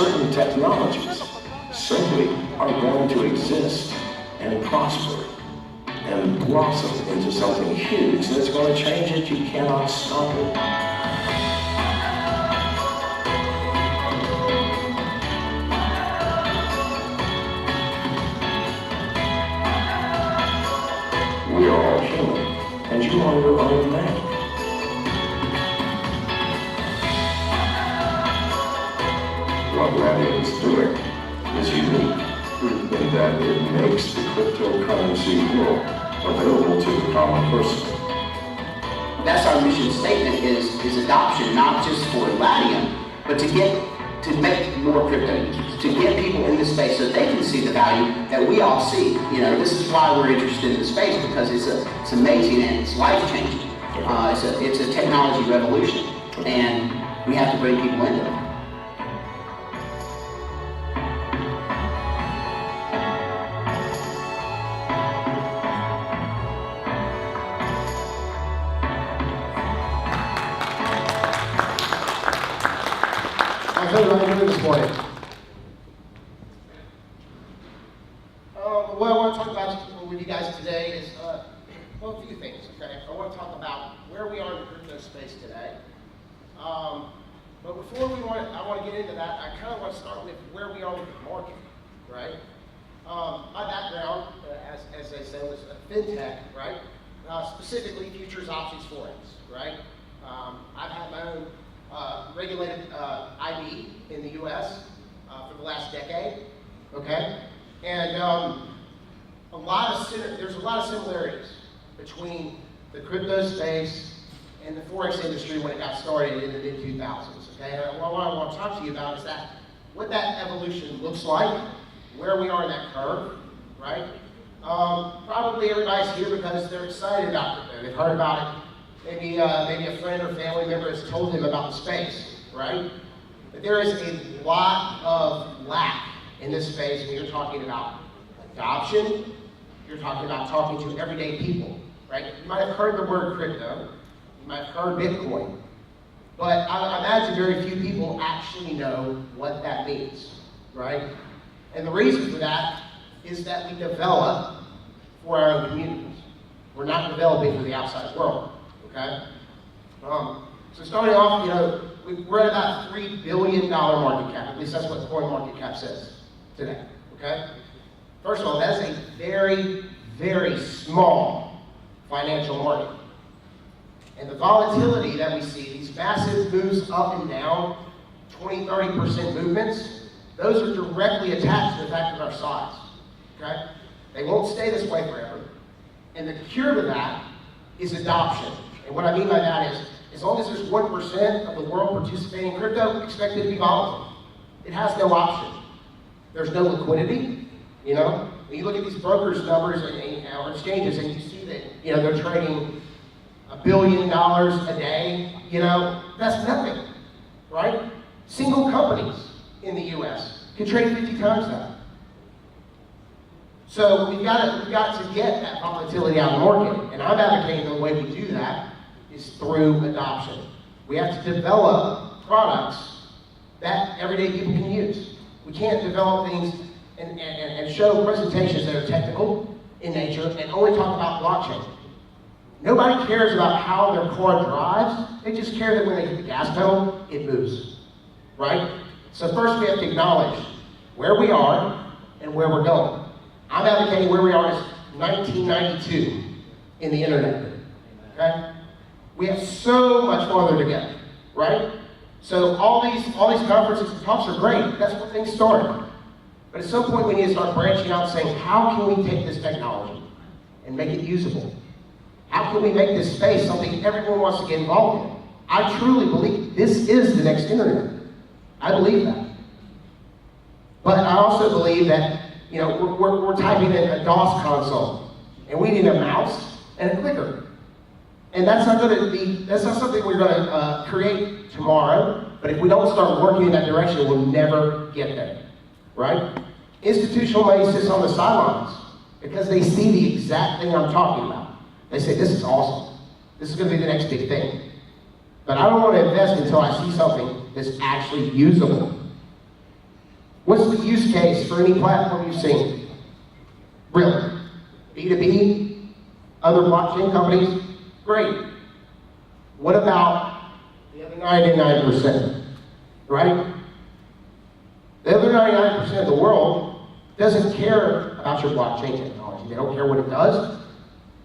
certain technologies simply are going to exist and prosper and blossom into something huge that's going to change it. You cannot stop it. We are all human, and you are your own man. What Latium is doing is unique in that it makes the cryptocurrency world available to the common person. That's our mission statement is adoption, not just for Latium, but to make more crypto users, to get people in this space so they can see the value that we all see. You know, this is why we're interested in the space, because it's amazing and it's life-changing. It's a technology revolution, and we have to bring people into it. How's everybody doing this morning? What I want to talk about with you guys today is, well, a few things, okay? I want to talk about where we are in the crypto space today. But before I want to get into that, I kind of want to start with where we are with the market, right? My background, as they say, was fintech, right? Specifically futures options forex, right? I've had my own regulated IB in the U.S. For the last decade, okay? And there's a lot of similarities between the crypto space and the forex industry when it got started in the mid-2000s, okay? And what I want to talk to you about is what that evolution looks like, where we are in that curve, right? Probably everybody's here because they're excited about crypto. They've heard about it. Maybe a friend or family member has told them about the space, right? But there is a lot of lack in this space when you're talking about adoption, you're talking to everyday people, right? You might have heard the word crypto, you might have heard Bitcoin, but I imagine very few people actually know what that means, right? And the reason for that is that we develop for our own communities. We're not developing for the outside world. Okay? So starting off, you know, we're at about $3 billion market cap. At least that's what the CoinMarketCap says today. Okay? First of all, that's a very, very small financial market. And the volatility that we see, these massive moves up and down, 20, 30% movements, those are directly attached to the fact of our size. Okay? They won't stay this way forever. And the cure to that is adoption. And what I mean by that is, as long as there's 1% of the world participating in crypto, expect it to be volatile. It has no option. There's no liquidity, you know? When you look at these brokers' numbers or exchanges and you see that, you know, they're trading $1 billion a day, you know, that's nothing, right? Single companies in the US can trade 50 times that. So we've got to get that volatility out of the market, and I'm advocating the way we do that is through adoption. We have to develop products that everyday people can use. We can't develop things and show presentations that are technical in nature and only talk about blockchain. Nobody cares about how their car drives. They just care that when they hit the gas pedal, it moves, right? So first we have to acknowledge where we are and where we're going. I'm advocating where we are is 1992 in the internet, okay? We have so much farther to go, right? So all these conferences and talks are great. That's where things start. But at some point we need to start branching out and saying, how can we take this technology and make it usable? How can we make this space something everyone wants to get involved in? I truly believe this is the next internet. I believe that. But I also believe that, you know, we're typing in a DOS console, and we need a mouse and a clicker. And that's not something we're going to create tomorrow, but if we don't start working in that direction, we'll never get there, right? Institutional money sits on the sidelines because they see the exact thing I'm talking about. They say, this is awesome. This is going to be the next big thing. But I don't want to invest until I see something that's actually usable. What's the use case for any platform you've seen? Really? B2B? Other blockchain companies? Great. What about the other 99%? Right? The other 99% of the world doesn't care about your blockchain technology. They don't care what it does.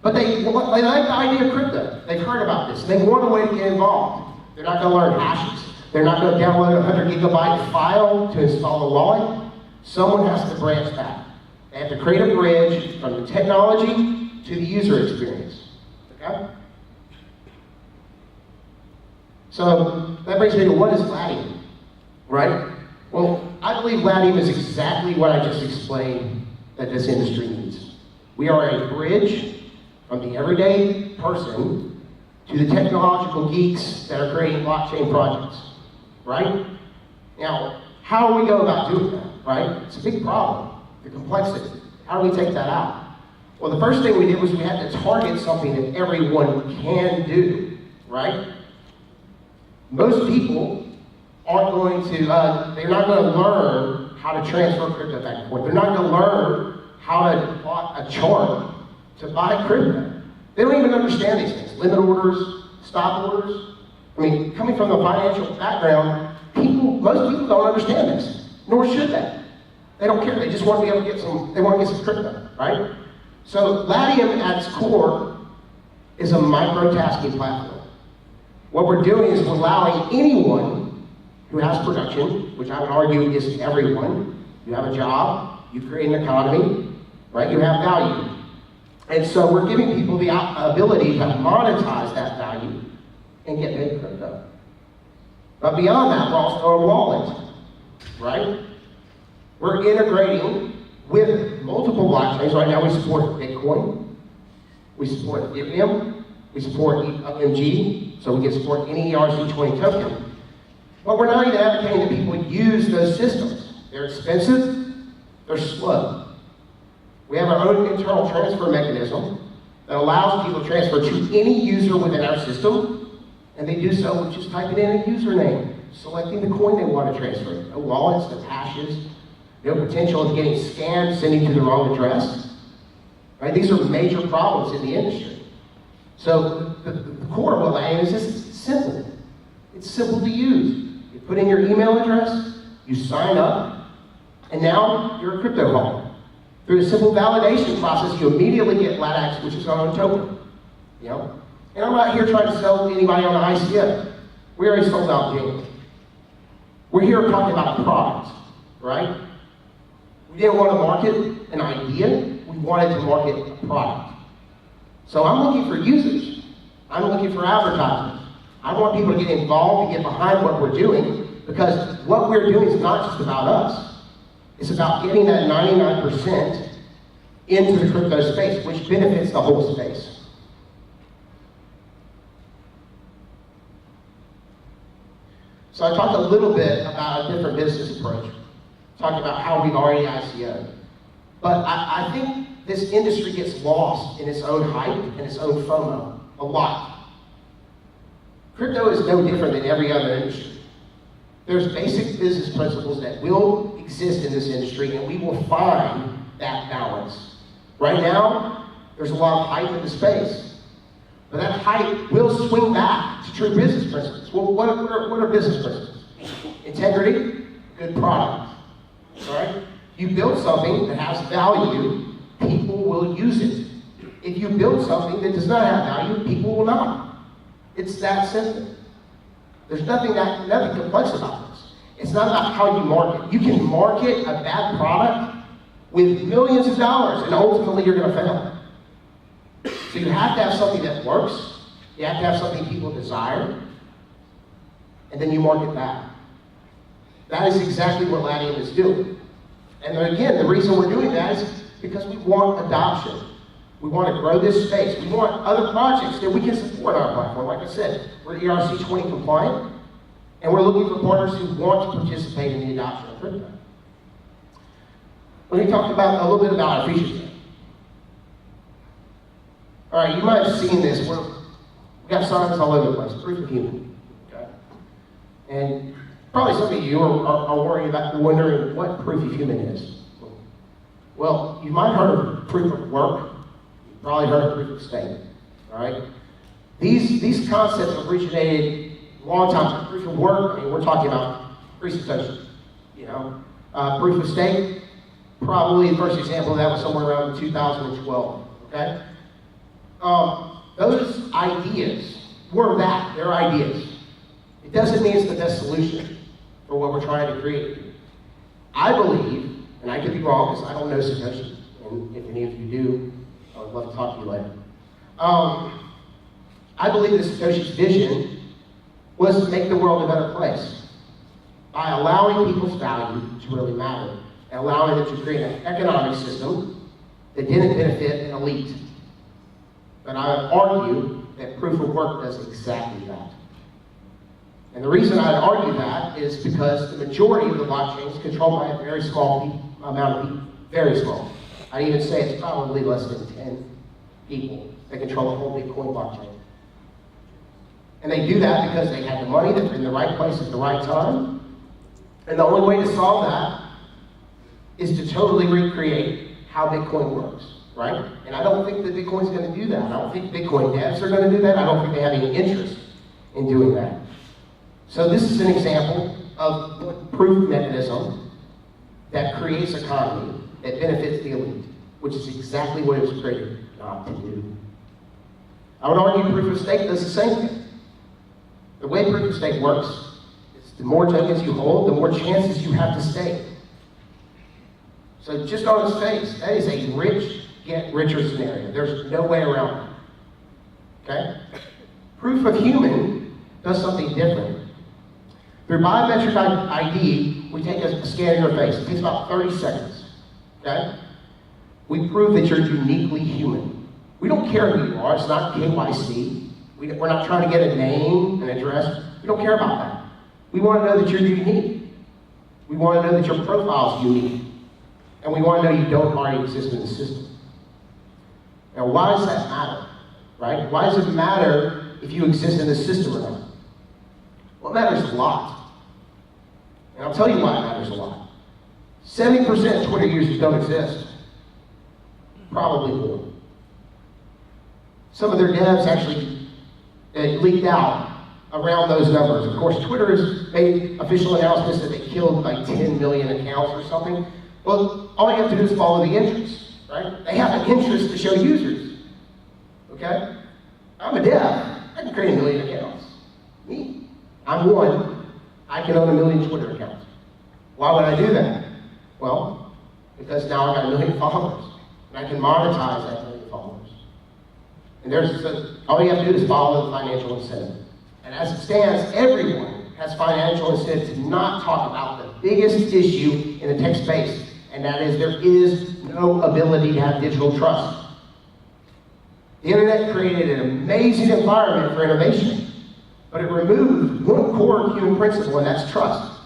But they like the idea of crypto. They've heard about this. They want a way to get involved. They're not going to learn hashes. They're not going to download a 100 gigabyte file to install a wallet. Someone has to branch back. They have to create a bridge from the technology to the user experience. Okay? So that brings me to what is Latium, right? Well, I believe Latium is exactly what I just explained that this industry needs. We are a bridge from the everyday person to the technological geeks that are creating blockchain projects, right? Now, how do we go about doing that, right? It's a big problem, the complexity. How do we take that out? Well, the first thing we did was we had to target something that everyone can do, right? Most people aren't going to, they're not going to learn how to transfer crypto back and forth. They're not going to learn how to plot a chart to buy crypto. They don't even understand these things. Limit orders, stop orders. I mean, coming from a financial background, most people don't understand this, nor should they. They don't care. They just want to be able to get some crypto, right? So Latium at its core is a micro-tasking platform. What we're doing is we're allowing anyone who has production, which I would argue is everyone. You have a job, you create an economy, right? You have value. And so we're giving people the ability to monetize that value and get paid crypto. But beyond that, we're also a wallet, right? We're integrating with multiple blockchains. Right now we support Bitcoin, we support Ethereum, we support OMG, so we can support any ERC20 token. But we're not even advocating that people use those systems. They're expensive, they're slow. We have our own internal transfer mechanism that allows people to transfer to any user within our system, and they do so with just typing in a username, selecting the coin they want to transfer. No wallets, no hashes, no potential of getting scammed, sending to the wrong address. Right? These are major problems in the industry. So the core of what Latium is just simple. It's simple to use. You put in your email address, you sign up, and now you're a crypto holder. Through a simple validation process, you immediately get LATX, which is our own token. You know? And I'm not here trying to sell to anybody on the ICO. We already sold out in January. We're here talking about a product, right? We didn't want to market an idea, we wanted to market a product. So I'm looking for users. I'm looking for advertisers. I want people to get involved and get behind what we're doing, because what we're doing is not just about us. It's about getting that 99% into the crypto space, which benefits the whole space. So I talked a little bit about a different business approach. Talked about how we've already ICO'd. But I think this industry gets lost in its own hype and its own FOMO a lot. Crypto is no different than every other industry. There's basic business principles that will exist in this industry, and we will find that balance. Right now, there's a lot of hype in the space, but that hype will swing back to true business principles. Well, what are business principles? Integrity, good product. All right? You build something that has value, people will use it. If you build something that does not have value, people will not. It's that simple. There's nothing complex about this. It's not about how you market. You can market a bad product with millions of dollars, and ultimately you're going to fail. So you have to have something that works. You have to have something people desire, and then you market that. That is exactly what Latium is doing. And again, the reason we're doing that is because we want adoption. We want to grow this space. We want other projects that we can support on our platform. Like I said, we're ERC20 compliant, and we're looking for partners who want to participate in the adoption of crypto. Let me talk about a little bit about our feature set. All right, you might have seen this. We've got signs all over the place. Proof of human. Okay? And Probably some of you are worrying about, wondering what proof of human is. Well, you might have heard of proof of work. You've probably heard of proof of stake, all right? These concepts originated a long time ago. Proof of work, I mean, we're talking about pre-Satoshi, you know? Proof of stake, probably the first example of that was somewhere around 2012, okay? Those ideas were that, they're ideas. It doesn't mean it's the best solution for what we're trying to create. I believe, and I could be wrong because I don't know Satoshi, and if any of you do, I would love to talk to you later. I believe that Satoshi's vision was to make the world a better place by allowing people's value to really matter and allowing them to create an economic system that didn't benefit an elite. But I would argue that proof of work does exactly that. And the reason I'd argue that is because the majority of the blockchain is controlled by a very small amount of people, very small. I'd even say it's probably less than 10 people that control the whole Bitcoin blockchain. And they do that because they had the money, they're in the right place at the right time. And the only way to solve that is to totally recreate how Bitcoin works, right? And I don't think that Bitcoin's going to do that. I don't think Bitcoin devs are going to do that. I don't think they have any interest in doing that. So this is an example of a proof mechanism that creates economy that benefits the elite, which is exactly what it was created not to do. I would argue proof of stake does the same thing. The way proof of stake works is the more tokens you hold, the more chances you have to stake. So just on its face, that is a rich get richer scenario. There's no way around it. Okay? Proof of human does something different. Through biometric ID, we take a scan of your face. It takes about 30 seconds. Okay? We prove that you're uniquely human. We don't care who you are. It's not KYC. We're not trying to get a name, an address. We don't care about that. We want to know that you're unique. We want to know that your profile is unique. And we want to know you don't already exist in the system. Now, why does that matter? Right? Why does it matter if you exist in the system or not? Well, it matters a lot. And I'll tell you why it matters a lot. 70% of Twitter users don't exist. Probably more. Some of their devs actually leaked out around those numbers. Of course, Twitter has made official announcements that they killed like 10 million accounts or something. Well, all you have to do is follow the interest, right? They have an interest to show users, okay? I'm a dev. I can create 1 million accounts. Me. I'm one. I can own 1 million Twitter accounts. Why would I do that? Well, because now I've got 1 million followers, and I can monetize that 1 million followers. And all you have to do is follow the financial incentive. And as it stands, everyone has financial incentive to not talk about the biggest issue in the tech space, and that is there is no ability to have digital trust. The internet created an amazing environment for innovation, but it removed one core human principle, and that's trust.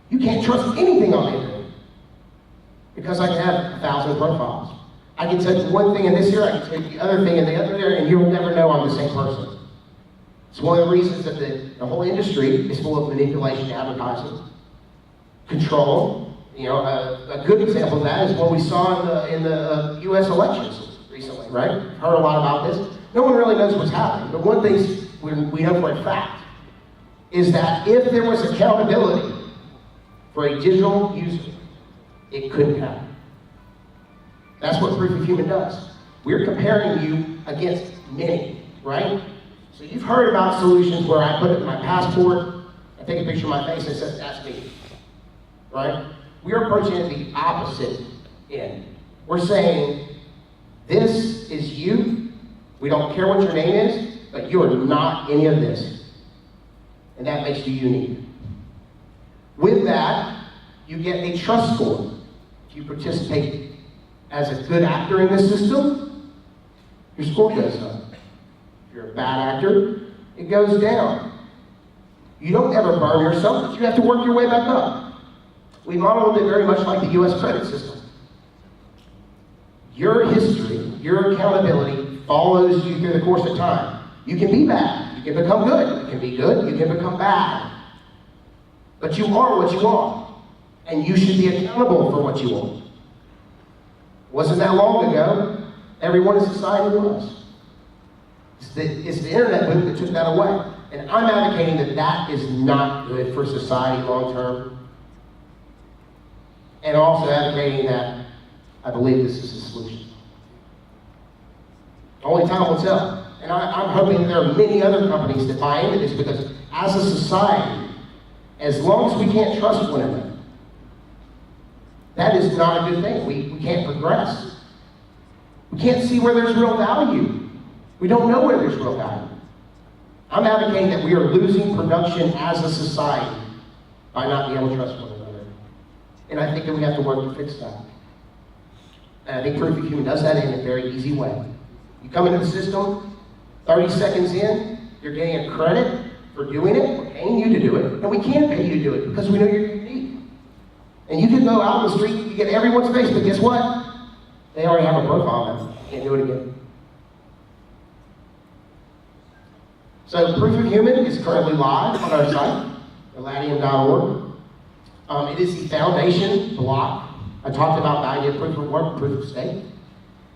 You can't trust anything on the internet because I can have 1,000 profiles. I can tell you one thing in this area, I can tell you the other thing in the other area, and you'll never know I'm the same person. It's one of the reasons that the whole industry is full of manipulation, advertising, control. You know, a good example of that is what we saw in the U.S. elections recently, right? Heard a lot about this. No one really knows what's happening, but one thing we know for a fact is that if there was accountability for a digital user, it couldn't happen. That's what proof of human does. We're comparing you against many, right? So you've heard about solutions where I put it in my passport, I take a picture of my face and it says, that's me, right? We're approaching it the opposite end. We're saying, this is you. We don't care what your name is, but you are not any of this. And that makes you unique. With that, you get a trust score. If you participate as a good actor in this system, your score goes up. If you're a bad actor, it goes down. You don't ever burn yourself, but you have to work your way back up. We modeled it very much like the US credit system. Your history, your accountability follows you through the course of time. You can be bad, you can become good. You can be good, you can become bad. But you are what you are, and you should be accountable for what you are. Wasn't that long ago, everyone in society was. It's the internet boom that took that away. And I'm advocating that that is not good for society long term. And also advocating that I believe this is the solution. Only time will tell. And I'm hoping there are many other companies that buy into this, because as a society, as long as we can't trust one another, that is not a good thing. We can't progress. We can't see where there's real value. We don't know where there's real value. I'm advocating that we are losing production as a society by not being able to trust one another. And I think that we have to work to fix that. And I think Proof of Human does that in a very easy way. You come into the system, 30 seconds in, you're getting a credit for doing it. We're paying you to do it. And we can pay you to do it because we know you're unique. And you can go out on the street, you get everyone's face, but guess what? They already have a profile now. Can't do it again. So Proof of Human is currently live on our site, latium.org. It is the foundation block. I talked about the idea of proof of work, proof of stake.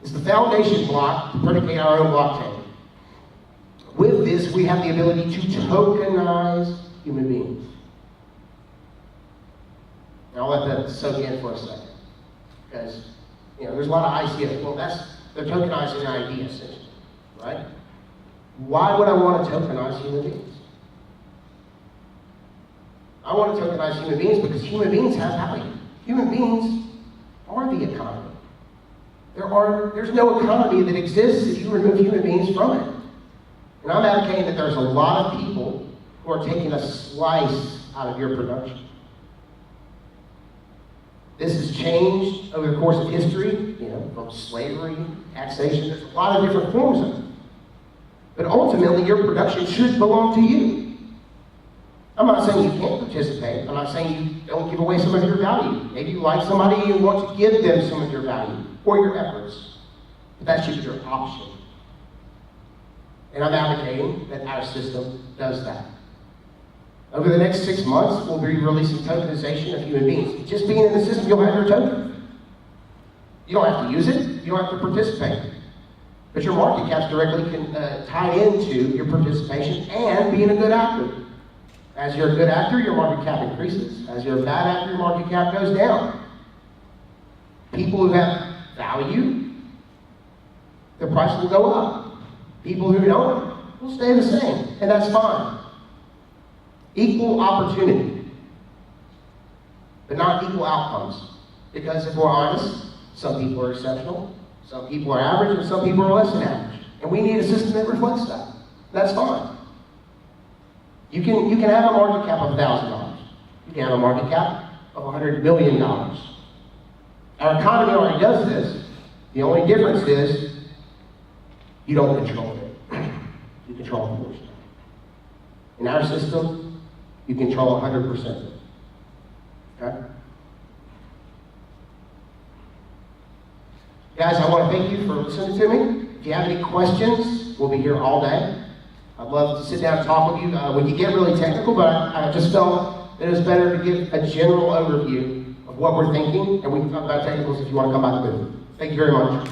It's the foundation block to predicate our own blockchain. With this, we have the ability to tokenize human beings. And I'll let that soak in for a second. Because, there's a lot of ideas. Well, they're tokenizing an idea, essentially, right? Why would I want to tokenize human beings? I want to tokenize human beings because human beings have value. Human beings are the economy. There's no economy that exists if you remove human beings from it. And I'm advocating that there's a lot of people who are taking a slice out of your production. This has changed over the course of history, from slavery, taxation. There's a lot of different forms of it. But ultimately, your production should belong to you. I'm not saying you can't participate. I'm not saying you don't give away some of your value. Maybe you like somebody and you want to give them some of your value or your efforts. But that should be your option. And I'm advocating that our system does that. Over the next 6 months, we'll be releasing tokenization of human beings. Just being in the system, you'll have your token. You don't have to use it. You don't have to participate. But your market cap's directly tie into your participation and being a good actor. As you're a good actor, your market cap increases. As you're a bad actor, your market cap goes down. People who have value, the price will go up. People who don't will stay the same, and that's fine. Equal opportunity, but not equal outcomes. Because if we're honest, some people are exceptional, some people are average, and some people are less than average. And we need a system that reflects that. That's fine. You can have a market cap of $1,000. You can have a market cap of $100 billion. Our economy already does this. The only difference is you don't control it. You control a portion. In our system, you control 100% of it. Okay? Guys, I want to thank you for listening to me. If you have any questions, we'll be here all day. I'd love to sit down and talk with you. We could get really technical, but I just felt that it was better to give a general overview of what we're thinking, and we can talk about technicals if you want to come by the booth. Thank you very much.